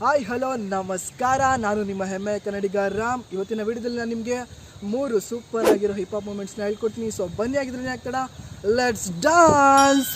Hi hello ನಮಸ್ಕಾರ, ನಾನು ನಿಮ್ಮ ಹೆಮ್ಮೆಯ ಕನ್ನಡಿಗ ರಾಮ್. ಇವತ್ತಿನ ವಿಡಿಯೋದಲ್ಲಿ ನಾನು ನಿಮಗೆ 3 ಸೂಪರ್ ಆಗಿರೋ ಹಿಪ್ ಹಾಪ್ ಮೂಮೆಂಟ್ಸ್ನ ಹೇಳ್ಕೊಡ್ತೀನಿ. ಸೊ ಬನ್ನಿ, ಆಗಿದ್ರೆ ಆಗ್ತಡ, ಲೆಟ್ಸ್ ಡಾನ್ಸ್.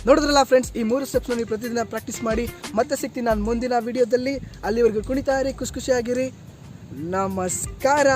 ನೋಡಿದ್ರಲ್ಲ ಫ್ರೆಂಡ್ಸ್, ಈ 3 ಸ್ಟೆಪ್ಸ್ನ ನೀವು ಪ್ರತಿದಿನ ಪ್ರಾಕ್ಟೀಸ್ ಮಾಡಿ. ಮತ್ತೆ ಸಿಗ್ತೀನಿ ನಾನು ಮುಂದಿನ ವಿಡಿಯೋದಲ್ಲಿ. ಅಲ್ಲಿವರೆಗೂ ಕುಣಿತಾ ಇರಿ, ಖುಷಿಯಾಗಿರಿ. ನಮಸ್ಕಾರ.